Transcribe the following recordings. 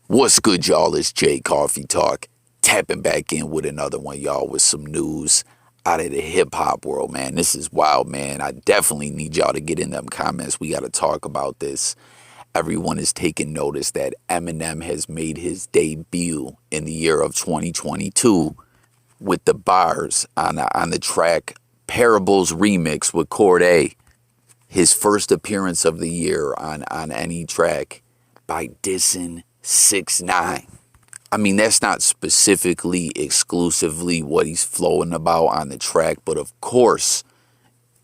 What's good, y'all? It's Jay Coffee Talk. Tapping back in with another one, y'all, with some news out of the hip-hop world, man. This is wild, man. I definitely need y'all to get in them comments. We got to talk about this. Everyone is taking notice that Eminem has made his debut in the year of 2022 with the bars on the track Parables Remix with Cordae. His first appearance of the year on any track by dissing 6IX9INE. I mean, that's not specifically, exclusively what he's flowing about on the track, but of course,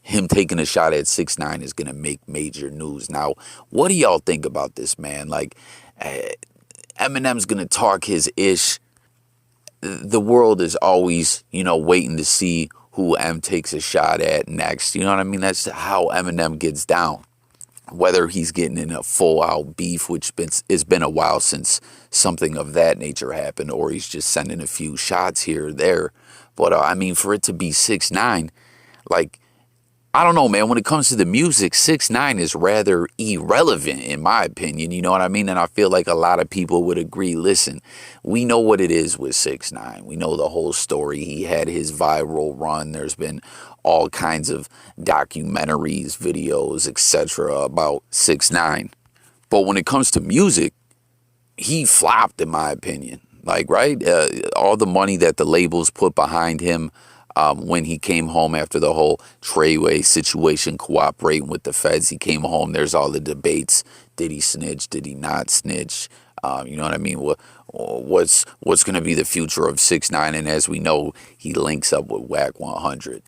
him taking a shot at 6IX9INE is going to make major news. Now, what do y'all think about this, man? Like, Eminem's going to talk his ish. The world is always, waiting to see who M takes a shot at next. You know what I mean? That's how Eminem gets down. Whether he's getting in a full-out beef, which it's been a while since something of that nature happened, or he's just sending a few shots here or there. But, I mean, for it to be 6IX9INE, like, I don't know, man. When it comes to the music, 6IX9INE is rather irrelevant, in my opinion. You know what I mean? And I feel like a lot of people would agree. Listen, we know what it is with 6IX9INE. We know the whole story. He had his viral run. There's been all kinds of documentaries, videos, etc. about 6IX9INE. But when it comes to music, he flopped, in my opinion. Like, right? All the money that the labels put behind him, when he came home after the whole Treyway situation, cooperating with the feds, he came home. There's all the debates. Did he snitch? Did he not snitch? You know what I mean? What's going to be the future of 6IX9INE? And as we know, he links up with Wack 100.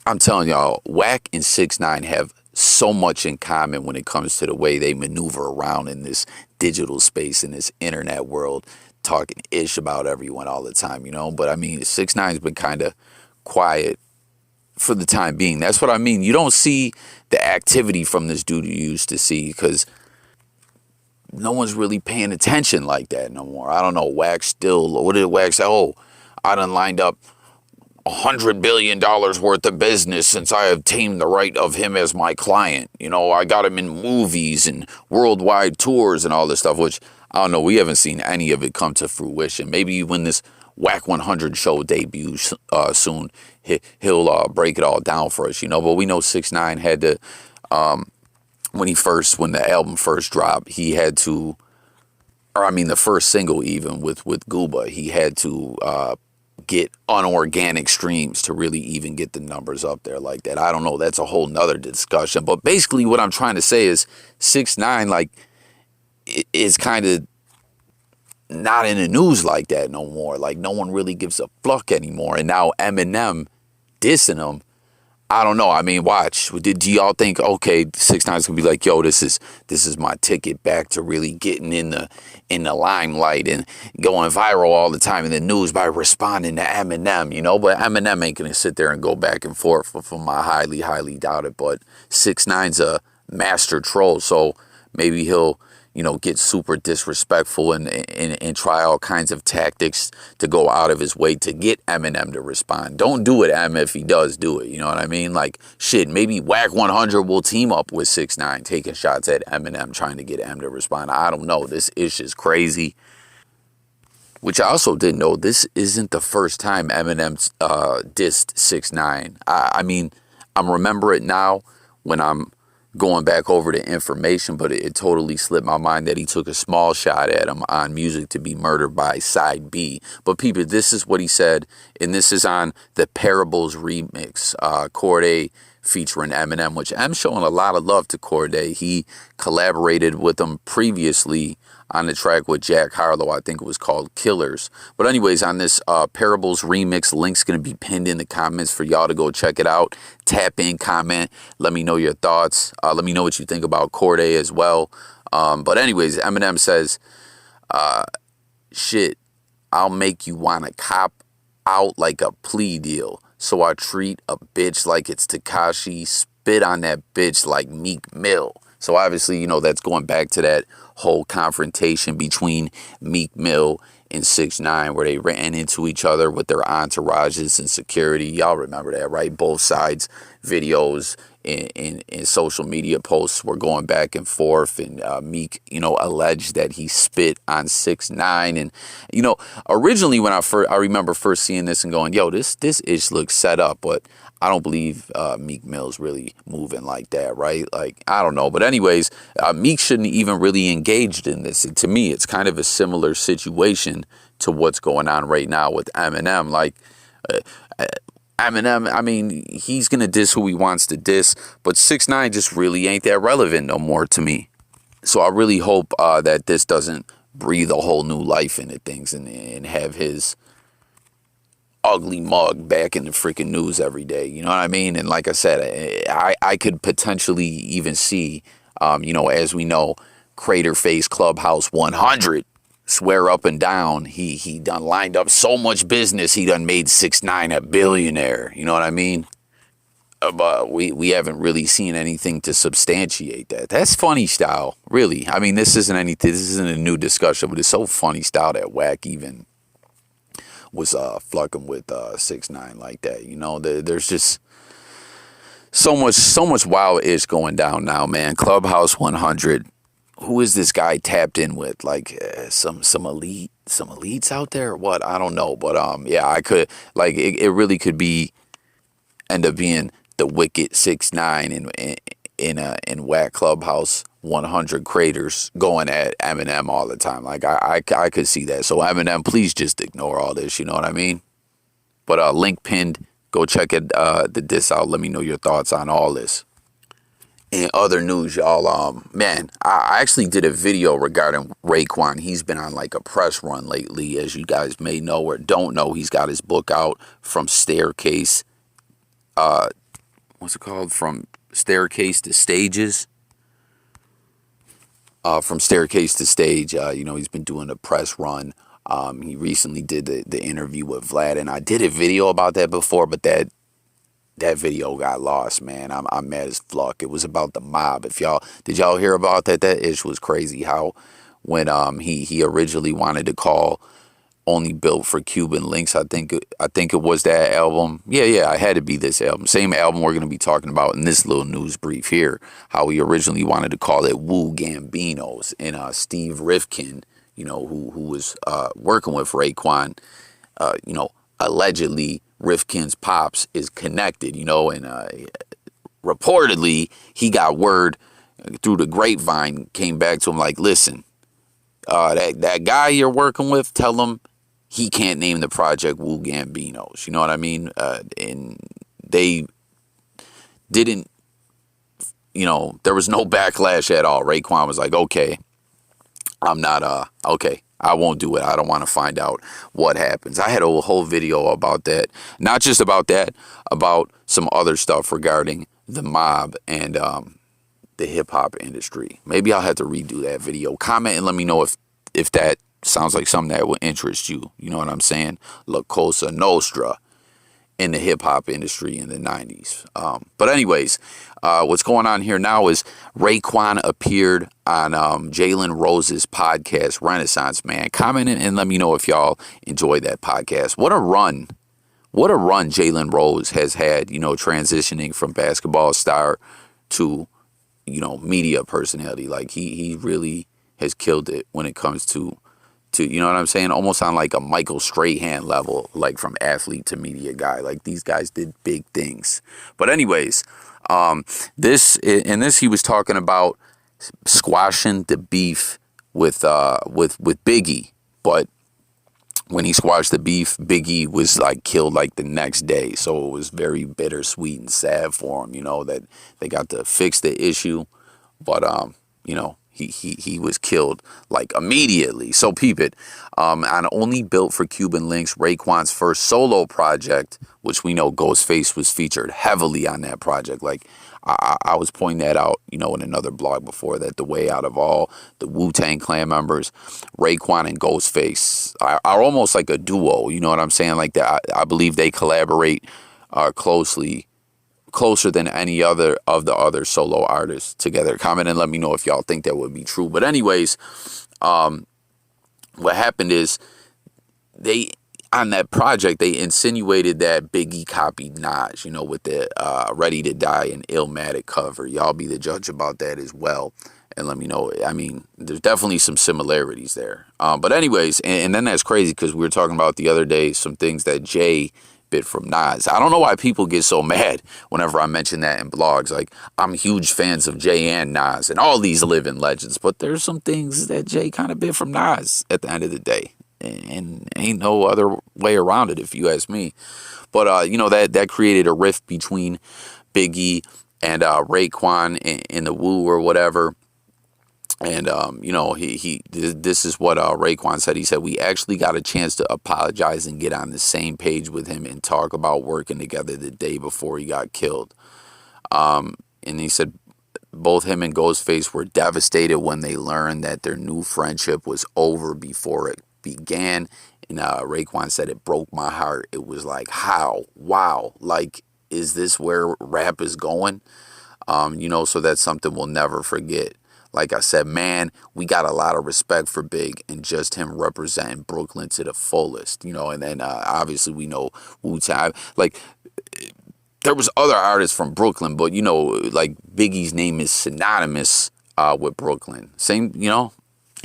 I'm telling y'all, Wack and 6IX9INE have so much in common when it comes to the way they maneuver around in this digital space, in this internet world, talking ish about everyone all the time, But I mean, 6IX9INE's been kind of quiet for the time being. That's what I mean. You don't see the activity from this dude you used to see because no one's really paying attention like that no more. I don't know. Wack still, what did Wack say? Oh, I done lined up $100 billion worth of business since I obtained the right of him as my client. I got him in movies and worldwide tours and all this stuff, which I don't know. We haven't seen any of it come to fruition. Maybe when this Wack 100 show debuts soon, he'll break it all down for us, But we know 6IX9INE had to, when the album first dropped, he had to, the first single even with Gooba, he had to get unorganic streams to really even get the numbers up there like that. I don't know. That's a whole nother discussion. But basically what I'm trying to say is 6IX9INE, like, is kind of not in the news like that no more. Like, no one really gives a fuck anymore. And now Eminem dissing him, I don't know. I mean, watch. Do y'all think, okay, 6IX9INE's gonna be like, yo, this is my ticket back to really getting in the limelight and going viral all the time in the news by responding to Eminem, But Eminem ain't gonna sit there and go back and forth from my highly, highly doubt it. But 6IX9INE's a master troll, so maybe he'll get super disrespectful and try all kinds of tactics to go out of his way to get Eminem to respond. Don't do it, Em, if he does do it. You know what I mean? Like, shit, maybe Wack 100 will team up with 6IX9INE, taking shots at Eminem, trying to get M to respond. I don't know. This ish is crazy. Which I also didn't know, this isn't the first time Eminem dissed 6IX9INE. I mean, I'm remember it now when I'm going back over the information, but it totally slipped my mind that he took a small shot at him on Music to Be Murdered by Side B. But people, this is what he said, and this is on the Parables remix, Cordae featuring Eminem, which I'm showing a lot of love to Cordae. He collaborated with him previously on the track with Jack Harlow. I think it was called Killers. But anyways, on this Parables remix, link's going to be pinned in the comments for y'all to go check it out. Tap in, comment, let me know your thoughts. Let me know what you think about Cordae as well. But anyways, Eminem says, shit, I'll make you want to cop out like a plea deal. So I treat a bitch like it's Tekashi, spit on that bitch like Meek Mill. So obviously, that's going back to that whole confrontation between Meek Mill and 6IX9INE where they ran into each other with their entourages and security. Y'all remember that, right? Both sides videos in social media posts were going back and forth, and Meek, alleged that he spit on 6ix9ine, and originally when I remember first seeing this and going, yo, this ish looks set up, but I don't believe Meek Mill's really moving like that, right? Like, I don't know, but anyways, Meek shouldn't even really engaged in this. And to me, it's kind of a similar situation to what's going on right now with Eminem. Like, Eminem, I mean, he's going to diss who he wants to diss, but 6ix9ine just really ain't that relevant no more to me. So I really hope that this doesn't breathe a whole new life into things and have his ugly mug back in the freaking news every day. You know what I mean? And like I said, I could potentially even see, as we know, Crater Face Clubhouse 100 swear up and down he done lined up so much business, he done made 6ix9ine a billionaire. You know what I mean? But we haven't really seen anything to substantiate that. That's funny style, really. I mean, this isn't a new discussion, but it's so funny style that Wack even was fucking with 6ix9ine like that. There's just so much wild-ish going down now, man. Clubhouse 100. Who is this guy tapped in with? Like some elites out there or what? I don't know, but yeah, I could like it really could end up being the wicked 6ix9ine in Wack Clubhouse 100 creators going at Eminem all the time. Like I could see that. So Eminem, please just ignore all this. You know what I mean? But link pinned. Go check it the diss out. Let me know your thoughts on all this. In other news, y'all, man, I actually did a video regarding Raekwon. He's been on like a press run lately, as you guys may know or don't know. He's got his book out, From Staircase. What's it called? From Staircase to Stages. From Staircase to Stage. He's been doing a press run. He recently did the interview with Vlad, and I did a video about that before, but that video got lost, man. I'm mad as fuck. It was about the mob. Did y'all hear about that? That ish was crazy. How when he originally wanted to call Only Built for Cuban Links, I think it was that album. Yeah, it had to be this album. Same album we're gonna be talking about in this little news brief here. How he originally wanted to call it Wu Gambinos, and Steve Rifkin, who was working with Raekwon, allegedly Rifkin's pops is connected, and reportedly he got word through the grapevine, came back to him like, listen, that guy you're working with, tell him he can't name the project Wu Gambinos. You know what I mean? And they didn't, there was no backlash at all. Raekwon was like, okay, I'm not, okay, I won't do it. I don't want to find out what happens. I had a whole video about that. Not just about that, about some other stuff regarding the mob and the hip-hop industry. Maybe I'll have to redo that video. Comment and let me know if that sounds like something that would interest you. You know what I'm saying? La Cosa Nostra in the hip-hop industry in the 90s. But anyways, what's going on here now is Raekwon appeared on Jalen Rose's podcast, Renaissance Man. Comment and let me know if y'all enjoy that podcast. What a run Jalen Rose has had, transitioning from basketball star to, media personality. Like he really has killed it when it comes to, you know what I'm saying? Almost on like a Michael Strahan level, like from athlete to media guy. Like these guys did big things. But anyways, this he was talking about squashing the beef with Biggie. But when he squashed the beef, Biggie was like killed like the next day. So it was very bittersweet and sad for him, that they got to fix the issue. But he was killed like immediately. So peep it. On Only Built for Cuban Links, Raekwon's first solo project, which we know Ghostface was featured heavily on that project. Like I was pointing that out, in another blog before, that the way out of all the Wu-Tang Clan members, Raekwon and Ghostface are almost like a duo. You know what I'm saying? Like that. I believe they collaborate closer than any other of the other solo artists together. Comment and let me know if y'all think that would be true. But anyways, what happened is on that project, they insinuated that Biggie copied Nas, you know, with the Ready to Die and Illmatic cover. Y'all be the judge about that as well. And let me know. I mean, there's definitely some similarities there. But anyways, and then that's crazy because we were talking about the other day some things that Jay bit from Nas. I don't know why people get so mad whenever I mention that in blogs. Like, I'm huge fans of Jay and Nas and all these living legends. But there's some things that Jay kind of bit from Nas at the end of the day. And ain't no other way around it if you ask me. But, you know, that created a rift between Biggie and Raekwon in the Wu or whatever. And, you know, this is what Raekwon said. He said, we actually got a chance to apologize and get on the same page with him and talk about working together the day before he got killed. And he said both him and Ghostface were devastated when they learned that their new friendship was over before it began. And Raekwon said, it broke my heart. It was like, how? Wow. Like, is this where rap is going? You know, so that's something we'll never forget. Like I said, man, we got a lot of respect for Big and just him representing Brooklyn to the fullest, you know. And then obviously we know wu-tang. Like, there was other artists from Brooklyn, but, you know, like Biggie's name is synonymous with Brooklyn. Same, you know.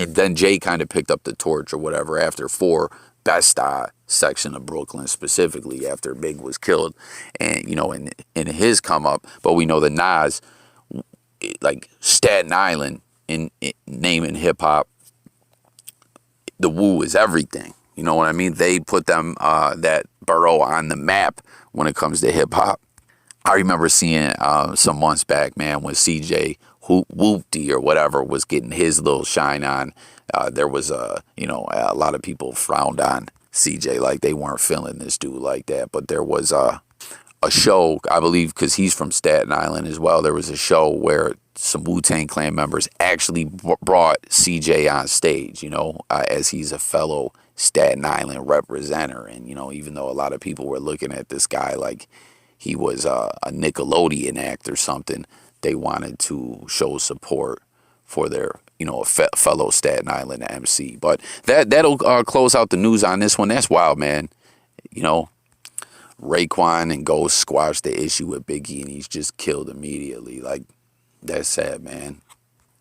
And then Jay kind of picked up the torch or whatever after 4 Best section of Brooklyn, specifically after Big was killed. And, you know, in his come up, but we know that Nas, like Staten Island in name in hip hop, the Wu is everything. You know what I mean? They put them that borough on the map when it comes to hip hop. I remember seeing some months back, man, when CJ Whoopty or whatever was getting his little shine on. There was you know, a lot of people frowned on CJ, like they weren't feeling this dude like that. But there was a show, I believe, because he's from Staten Island as well. There was a show where some Wu-Tang Clan members actually brought CJ on stage, you know, as he's a fellow Staten Island representative. And, you know, even though a lot of people were looking at this guy like he was a Nickelodeon act or something, they wanted to show support for their, you know, fellow Staten Island MC. But that'll close out the news on this one. That's wild, man. You know, Raekwon and Ghost squashed the issue with Biggie and he's just killed immediately. Like, that's sad, man.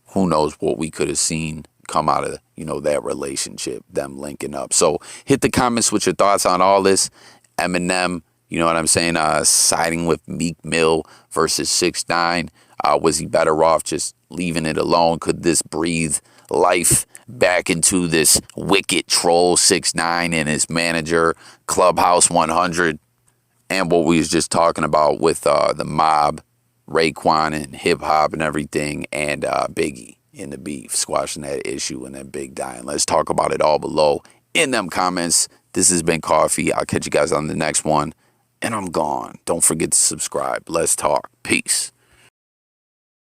Who knows what we could have seen come out of, you know, that relationship, them linking up. So hit the comments with your thoughts on all this. Eminem, you know what I'm saying, siding with Meek Mill versus 6IX9INE. Was he better off just leaving it alone? Could this breathe life back into this wicked troll 6IX9INE and his manager, Clubhouse 100? And what we was just talking about with the mob, Raekwon and hip-hop and everything, and Biggie in the beef, squashing that issue and then Big dying. Let's talk about it all below in them comments. This has been Coffee. I'll catch you guys on the next one. And I'm gone. Don't forget to subscribe. Let's talk. Peace.